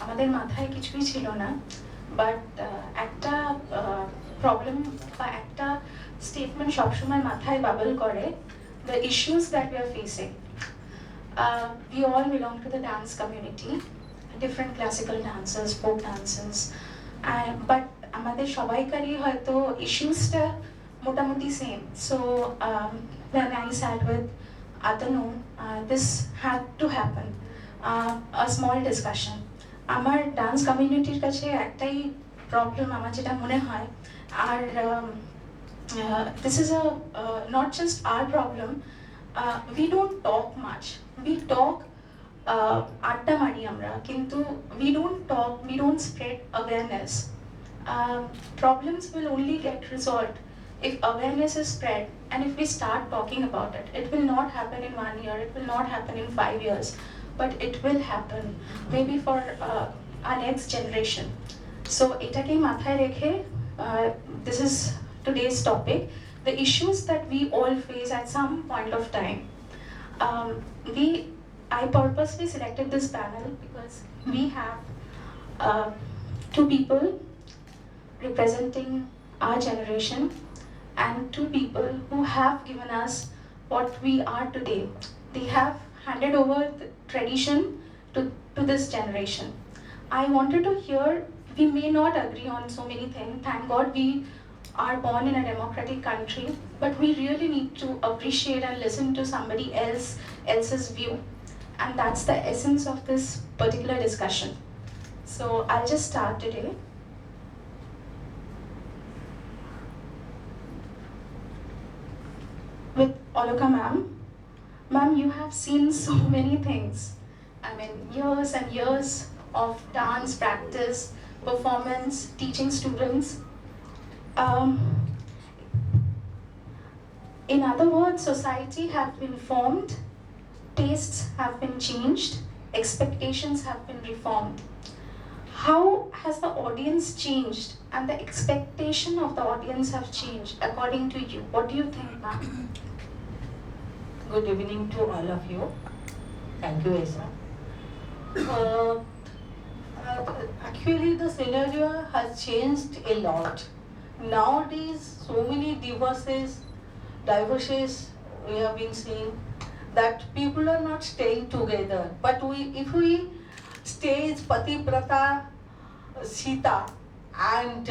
আমাদের মাথায় কিছুই ছিল না, বাট একটা প্রবলেম বা একটা স্টেটমেন্ট সবসময় মাথায় বাবল করে, the issues that we are facing. We all belong to the dance community, different classical dances, folk dances, but আমাদের সবাইকারই হয়তো ইস্যুসটা মোটামুটি same. So when I sat with Atanu, this had to happen, a small discussion. আমার dance কমিউনিটির কাছে একটাই problem আমার যেটা মনে হয়, আর this is a not just our problem. We don't talk much. We talk আড্ডা মারি আমরা, কিন্তু we don't talk, we don't spread awareness. Problems will only get resolved if awareness is spread, and if we start talking about it. It will not happen in 1 year, it will not happen in 5 years, but it will happen maybe for our next generation. So etake mathay rekhe, this is today's topic, the issues that we all face at some point of time. I purposely selected this panel because we have two people representing our generation and two people who have given us what we are today. They have handed over the tradition to this generation. I wanted to hear, we may not agree on so many things, thank God we are born in a democratic country, but we really need to appreciate and listen to somebody else's view, and that's the essence of this particular discussion. So I'll just start today. With Aloka ma'am. Ma'am, you have seen so many things. I mean, years and years of dance practice, performance, teaching students. In other words, society have been formed, tastes have been changed, expectations have been reformed. How has the audience changed and the expectation of the audience have changed according to you? What do you think, ma'am? Good evening to all of you. Thank you, Esha. Actually, the scenario has changed a lot. Nowadays, so many divorces we have been seeing that people are not staying together. But if we stay as Pativrata Sita and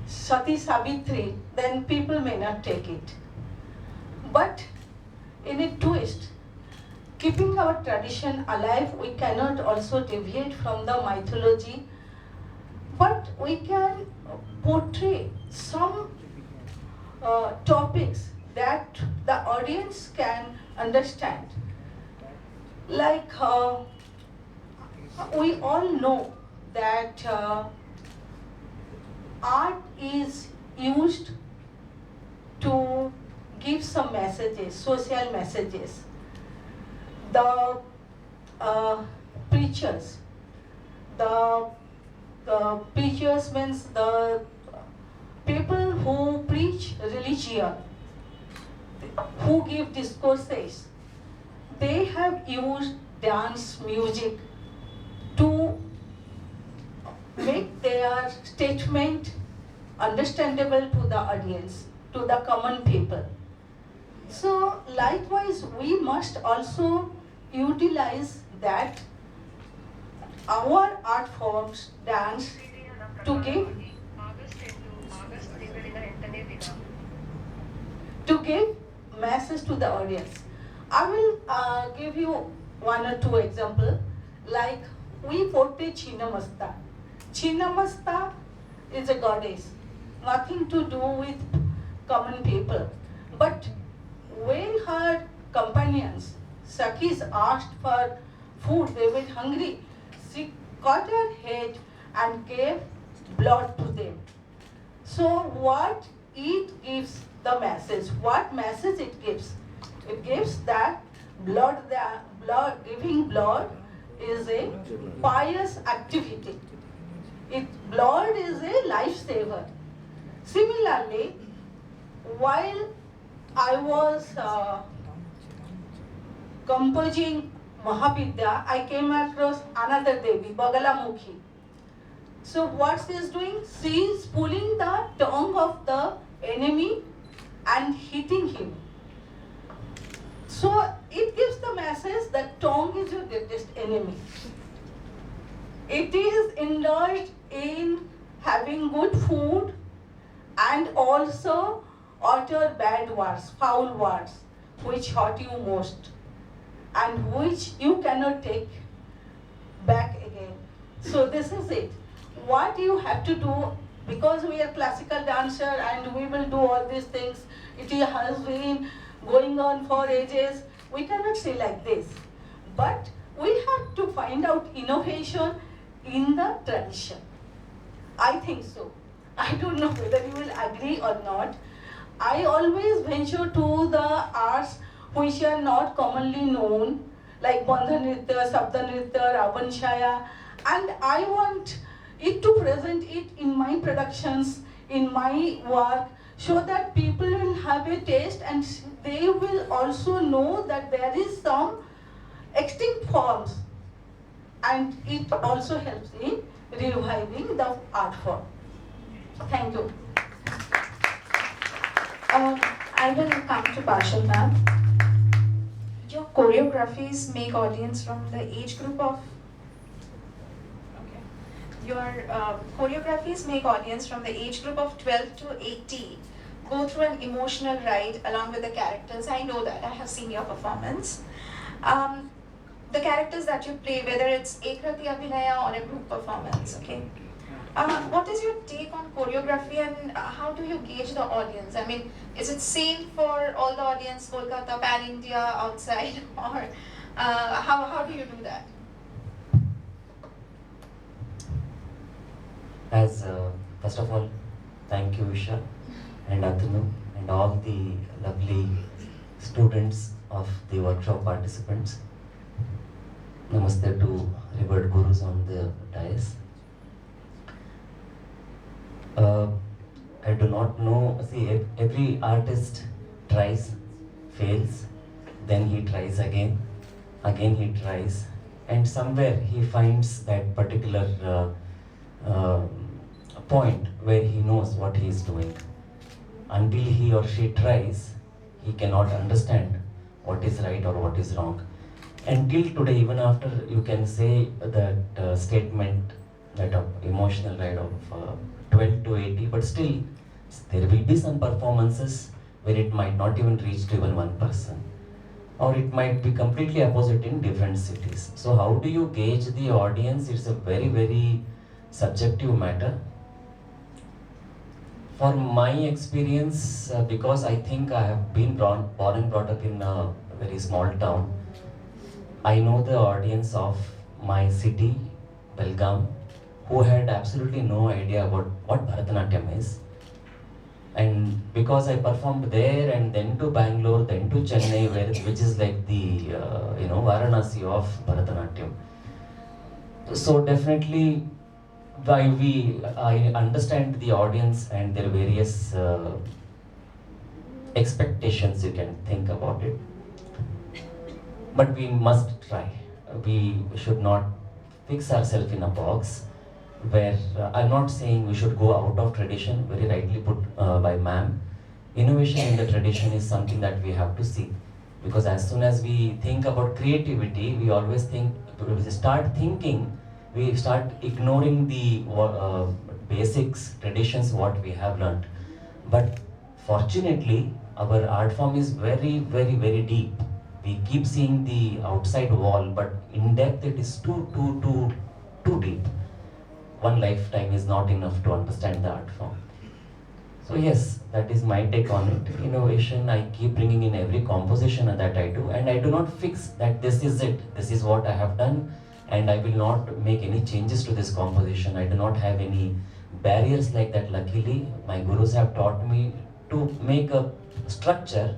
Sati Savitri, then people may not take it. But in a twist, keeping our tradition alive, we cannot also deviate from the mythology, but we can portray some topics that the audience can understand. Like we all know that art is used to give some messages, social messages. The preachers means the people who preach religion, who give discourses, they have used dance music to make their statement understandable to the audience, to the common people. So likewise, we must also utilize that our art forms, dance, to give message to the audience. I will give you one or two examples. Like we portray Chinnamasta. Chinnamasta is a goddess, nothing to do with common people. But when her companions, Sakhis, asked for food, they were hungry, she cut her head and gave blood to them. So what it gives the message? What message it gives? It gives that giving blood is a pious activity. Blood is a lifesaver. Similarly, while I was composing Mahavidya, I came across another Devi, Bagalamukhi. So what she is doing? She is pulling the tongue of the enemy and hitting him. So it gives the message that tongue is your greatest enemy. It is indulged in having good food and also utter bad words, foul words, which hurt you most and which you cannot take back again. So this is it. What you have to do, because we are classical dancer and we will do all these things, it has been going on for ages, we cannot say like this. But we have to find out innovation in the tradition. I think so. I don't know whether you will agree or not. I always venture to the arts which are not commonly known, like Bandha Nritya, Sabda Nritya, Ravanshaya, and I want it to present it in my productions, in my work, so that people will have a taste and they will also know that there is some extinct forms, and it also helps in reviving the art form. Thank you. I will come to Parshwanath. Your choreographies make audience from the age group of choreographies make audience from the age group of 12 to 80 go through an emotional ride along with the characters. I know that. I have seen your performance. The characters that you play, whether it's Ekrati Abhinaya or a group performance, okay? What is your take on choreography and how do you gauge the audience? I mean, is it same for all the audience, Kolkata, Pan India, outside, or how do you do that? First of all, thank you, Esha and Atanu and all the lovely students of the workshop participants. Namaste to revered gurus on the dais. I do not know, see, every artist tries, fails, then he tries again he tries, and somewhere he finds that particular point where he knows what he is doing. Until he or she tries, he cannot understand what is right or what is wrong. Until today, even after you can say that statement, that emotional ride of 12 to 80, but still there will be some performances where it might not even reach to even one person, or it might be completely opposite in different cities. So how do you gauge the audience? It's a very, very subjective matter. For my experience, because I think I have been born and brought up in a very small town, I know the audience of my city, Belgaum, who had absolutely no idea about what Bharatnatyam is. And because I performed there and then to Bangalore, then to Chennai, which is like the Varanasi of Bharatnatyam. So definitely, I understand the audience and their various expectations. You can think about it, but we must try. We should not fix ourselves in a box where I'm not saying we should go out of tradition, very rightly put by ma'am. Innovation in the tradition is something that we have to see, because as soon as we think about creativity, we always think, we start ignoring the basics, traditions, what we have learned. But fortunately, our art form is very, very, very deep. We keep seeing the outside wall, but in depth it is too deep. One lifetime is not enough to understand the art form. So yes, that is my take on it. Innovation, I keep bringing in every composition that I do, and I do not fix that this is it, this is what I have done, and I will not make any changes to this composition. I do not have any barriers like that. Luckily, my gurus have taught me to make a structure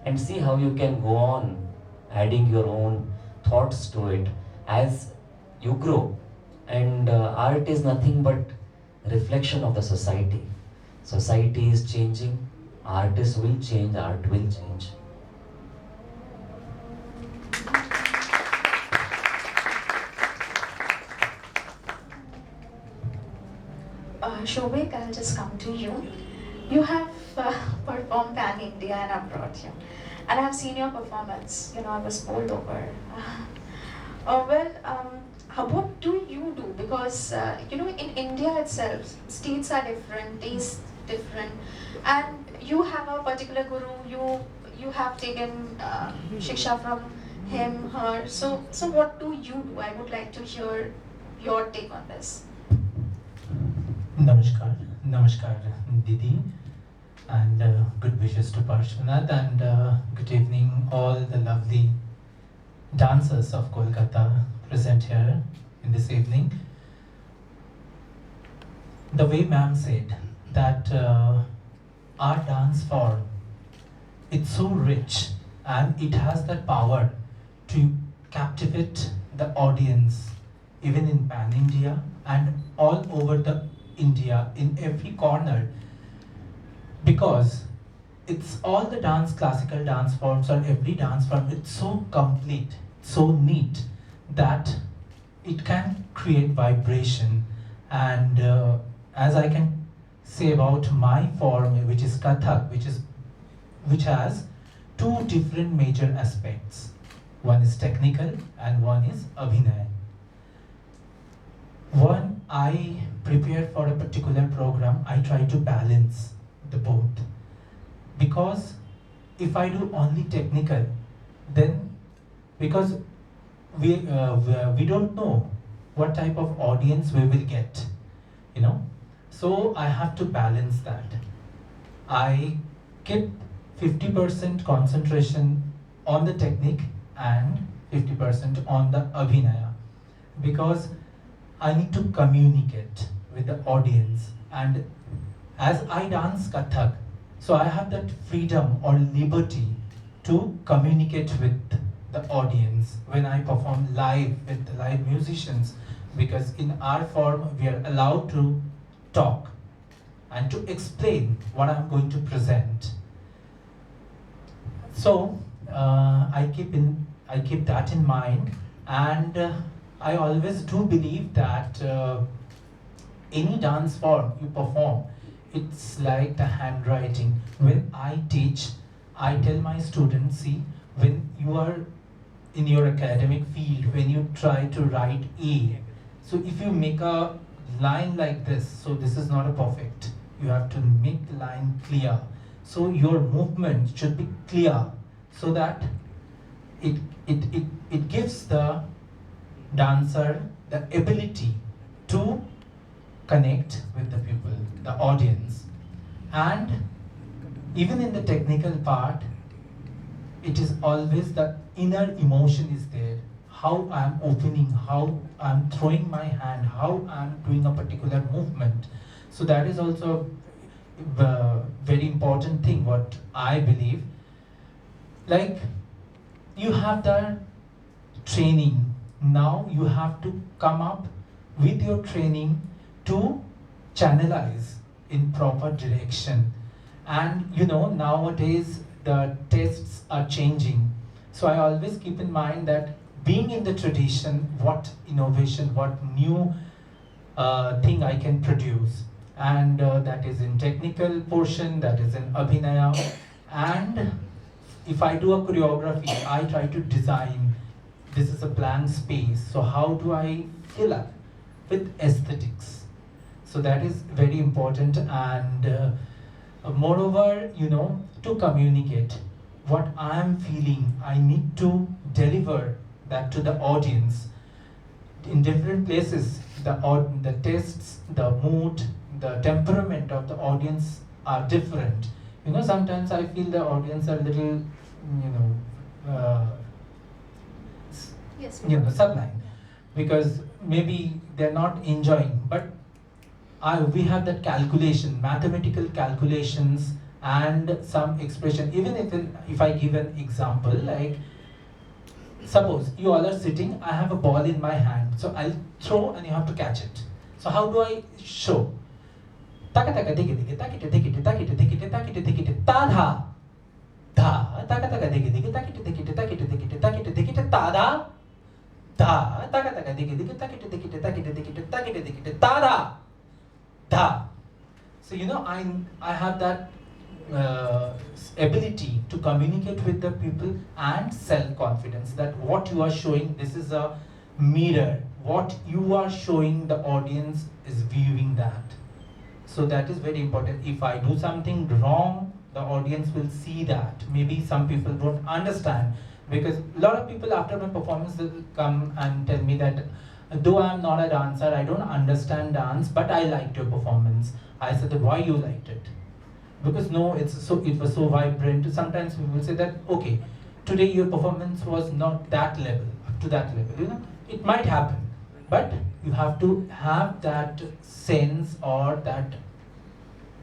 and see how you can go on adding your own thoughts to it as you grow. And art is nothing but reflection of the society. Society is changing, artists will change, art will change. Souvik, I'll just come to you. You have performed pan India and abroad, and I've seen your performance. I was bowled over. What do you do? Because in India itself, states are different, tastes different, and you have a particular guru. You have taken shiksha from him, her. So what do you do? I would like to hear your take on this. Namaskar, Didi, and good wishes to Parshwanath, and good evening, all the lovely dancers of Kolkata present here in this evening. The way ma'am said that our dance form, it's so rich and it has that power to captivate the audience even in Pan India and all over the India, in every corner, because it's all the classical dance forms, or every dance form, it's so complete, so neat, that it can create vibration. And as I can say about my form, which is Kathak, which has two different major aspects. One is technical and one is Abhinay. When I prepare for a particular program, I try to balance the both. Because if I do only technical, then because we don't know what type of audience we will get, So I have to balance that. I keep 50% concentration on the technique and 50% on the Abhinaya, because I need to communicate with the audience. And as I dance Kathak, so I have that freedom or liberty to communicate with the audience when I perform live with the live musicians, because in our form we are allowed to talk and to explain what I'm going to present. So I keep that in mind, and I always do believe that any dance form you perform, it's like the handwriting. When I teach, I tell my students, see, when you are in your academic field, when you try to write A, so if you make a line like this, so this is not a perfect. You have to make the line clear. So your movement should be clear, so that it gives the dancer the ability to connect with the people, the audience. And even in the technical part, it is always the inner emotion is there. How I'm opening, how I'm throwing my hand, how I'm doing a particular movement. So that is also a very important thing, what I believe. Like, you have the training. Now you have to come up with your training to channelize in proper direction. And nowadays the tests are changing. So I always keep in mind that being in the tradition, what innovation, what new thing I can produce. And that is in technical portion, that is in Abhinaya. And if I do a choreography, I try to design. This is a blank space, so how do I fill up with aesthetics? So that is very important. And moreover, to communicate what I am feeling, I need to deliver that to the audience. In different places, the tastes, the mood, the temperament of the audience are different. Sometimes I feel the audience are little, Yes. Sublime, because maybe they're not enjoying, but we have that calculation, mathematical calculations, and some expression. Even if I give an example, like suppose you all are sitting, I have a ball in my hand, so I'll throw and you have to catch it. So how do I show? Taka taka digi digi takite tikite takite tikite takite tikite ta dha dha taka taka digi digi takite tikite takite tikite takite tikite ta dha dha taka taka digi digi takite tikite takite tikite takite tikite ta dha da. So I have that ability to communicate with the people and self-confidence that what you are showing, this is a mirror. What you are showing, the audience is viewing that. So that is very important. If I do something wrong, the audience will see that. Maybe some people don't understand, because a lot of people after my performance will come and tell me that though I am not a dancer, I don't understand dance, but I liked your performance. I said that why you liked it? Because no, it was so vibrant. Sometimes we will say that, okay, today your performance was not that level, up to that level. It might happen, but you have to have that sense or that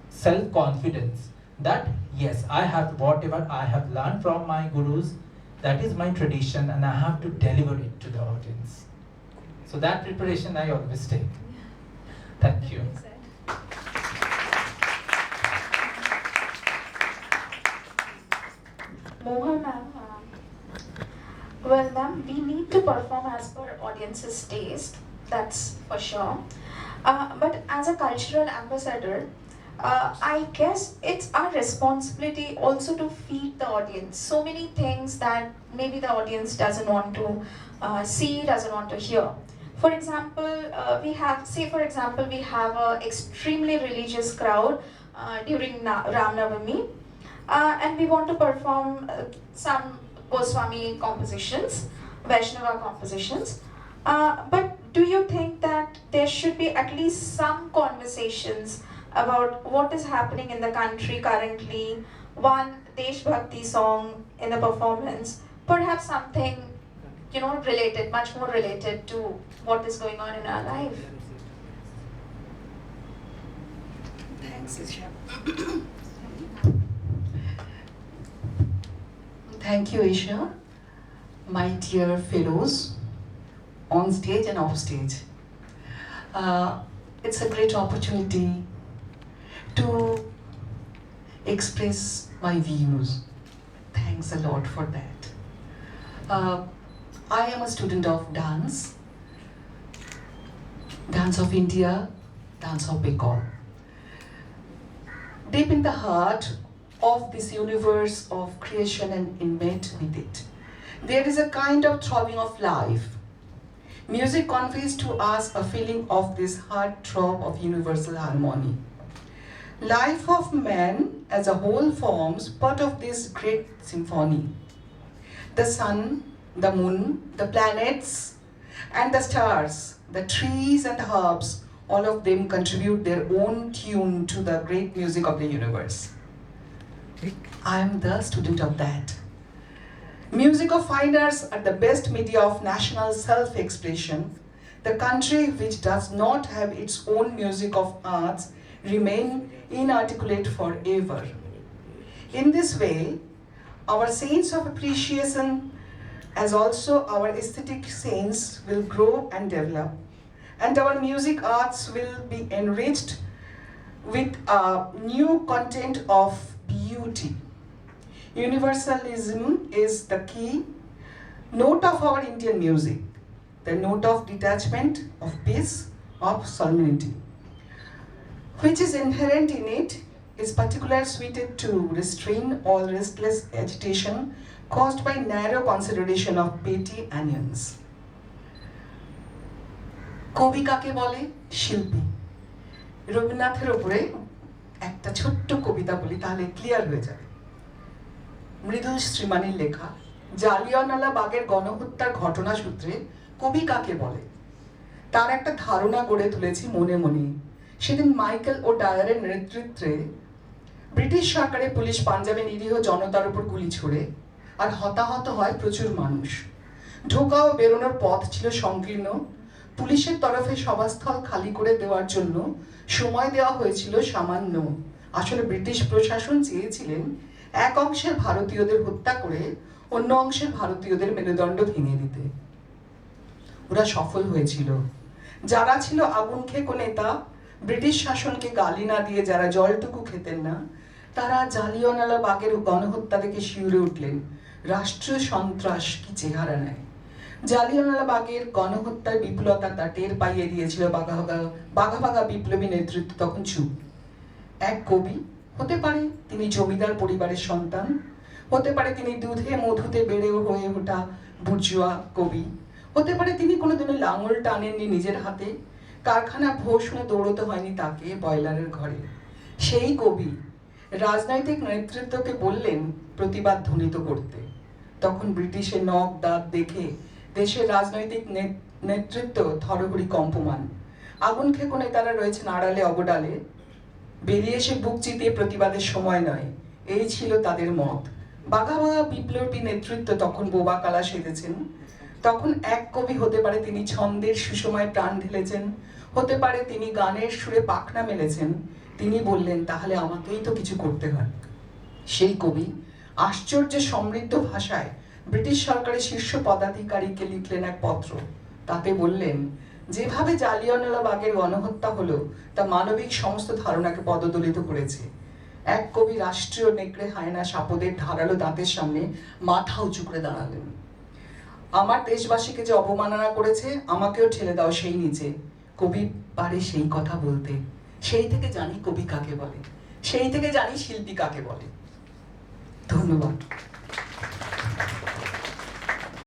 self-confidence that yes, I have whatever I have learned from my gurus, that is my tradition, and I have to deliver it to the audience. So that preparation I always take. Thank you. Mahua ma'am, well ma'am, we need to perform as per audience's taste, that's for sure. But as a cultural ambassador, I guess it's our responsibility also to feed the audience so many things that maybe the audience doesn't want to see, doesn't want to hear. For example, we have an extremely religious crowd during Ram Navami, and we want to perform some Goswami compositions, Vaishnava compositions. But do you think that there should be at least some conversations about what is happening in the country currently, one Desh Bhakti song in the performance, perhaps something related, much more related to what is going on in our life? Thanks, Esha. Thank you, Esha. My dear fellows, on stage and off stage. It's a great opportunity to express my views. Thanks a lot for that. I am a student of dance of India, dance of Bengal. Deep in the heart of this universe of creation and inmate with it, there is a kind of throbbing of life. Music conveys to us a feeling of this heart throb of universal harmony. Life of man as a whole forms part of this great symphony. The sun, the moon, the planets, and the stars, the trees and the herbs, all of them contribute their own tune to the great music of the universe. I am the student of that. Music of fine arts are the best media of national self-expression. The country which does not have its own music of arts remain inarticulate forever. In this way, our sense of appreciation as also our aesthetic sense will grow and develop, and our music arts will be enriched with a new content of beauty. Universalism is the key note of our Indian music, the note of detachment, of peace, of solemnity, which is inherent in it, is particularly suited to restrain all restless agitation caused by narrow consideration of petty onions. কবি কাকে বলে? শিল্পী। রবীন্দ্রনাথের উপরে একটা ছোট্ট কবিতা বলি, তাহলে ক্লিয়ার হয়ে যাবে। মৃদুল শ্রীমানের লেখা জালিয়ানওয়ালা বাগের গণহত্যার ঘটনা সূত্রে কবি কাকে বলে তার একটা ধারণা গড়ে তুলেছি মনে মনে। সেদিন মাইকেল ও ডায়ারের নেতৃত্বে ব্রিটিশ সরকারের পুলিশ পাঞ্জাবে নিরীহ জনতার উপর গুলি ছোড়ে, আর হতাহত হয় প্রচুর মানুষ। ঢোকা ও বেরোনোর পথ ছিল সংকীর্ণ। পুলিশের তরফে সভাস্থল খালি করে দেওয়ার জন্য সময় দেওয়া হয়েছিল সামান্য। আসলে ব্রিটিশ প্রশাসন চেয়েছিলেন এক অংশের ভারতীয়দের হত্যা করে অন্য অংশের ভারতীয়দের মেরুদণ্ড ভেঙে দিতে। ওরা সফল হয়েছিল। যারা ছিল আগুন খেকো নেতা, ব্রিটিশ শাসনকে গালি না দিয়ে যারা জলটুকু খেতেন না, তারা জালিয়ানওয়ালা বাগের গণহত্যা দেখে শিউরে উঠলেন। রাষ্ট্রীয় সন্ত্রাস কি চেহারা নেয়! জালিয়ানওয়ালাবাগের গণহত্যার বিপুলতা তা টের পাইয়ে দিয়েছিল বাঘা বাঘা বিপ্লবী নেতৃত্ব তখন চুপ। এক কবি, হতে পারে তিনি জমিদার পরিবারের সন্তান, হতে পারে তিনি দুধে মধুতে বেড়ে হয়ে ওঠা বুর্জুয়া কবি, হতে পারে তিনি কোনোদিনও লাঙল টানেননি নিজের হাতে, কারখানা ভো শুনে দৌড়তে হয়নি তাকে বয়লারের ঘরে। সেই কবি রাজনৈতিক নেতৃত্বকে বললেন প্রতিবাদ ধ্বনিত করতে। তখন ব্রিটিশের নখ দাঁত দেখে দেশের রাজনৈতিক নেতৃত্ব থরহরি কম্পমান। আগুন খেকোনে তারা রয়েছেন আড়ালে অবডালে, বেরিয়ে এসে বুক চিতিয়ে প্রতিবাদের সময় নয়, এই ছিল তাদের মত। বাঘা বাঘা বিপ্লবী নেতৃত্ব তখন বোবা কালা সেজেছেন। তখন এক কবি, হতে পারে তিনি ছন্দের সুষমায় প্রাণ ঢেলেছেন, হতে পারে তিনি গানের সুরে পাখনা মেলেছেন, তিনি বললেন তাহলে আমাকেই তো কিছু করতে হয়। সেই কবি আশ্চর্য সমৃদ্ধ ভাষায় ব্রিটিশ সরকারের শীর্ষ পদাধিকারীকে লিখলেন এক পত্র। তাতে বললেন, যেভাবে জালিয়ানওয়ালাবাগের গণহত্যা হলো তা মানবিক সমস্ত ধারণাকে পদদলিত করেছে। এক কবি রাষ্ট্রীয় নেকড়ে হায়না সাপদের ধারালো দাঁতের সামনে মাথা উঁচু করে দাঁড়ালেন। আমার দেশবাসীকে যে অবমাননা করেছে, আমাকেও ঠেলে দাও সেই নিচে। কবি পারে সেই কথা বলতে। সেই থেকে জানি কবি কাকে বলে, সেই থেকে জানি শিল্পী কাকে বলে। ধন্যবাদ।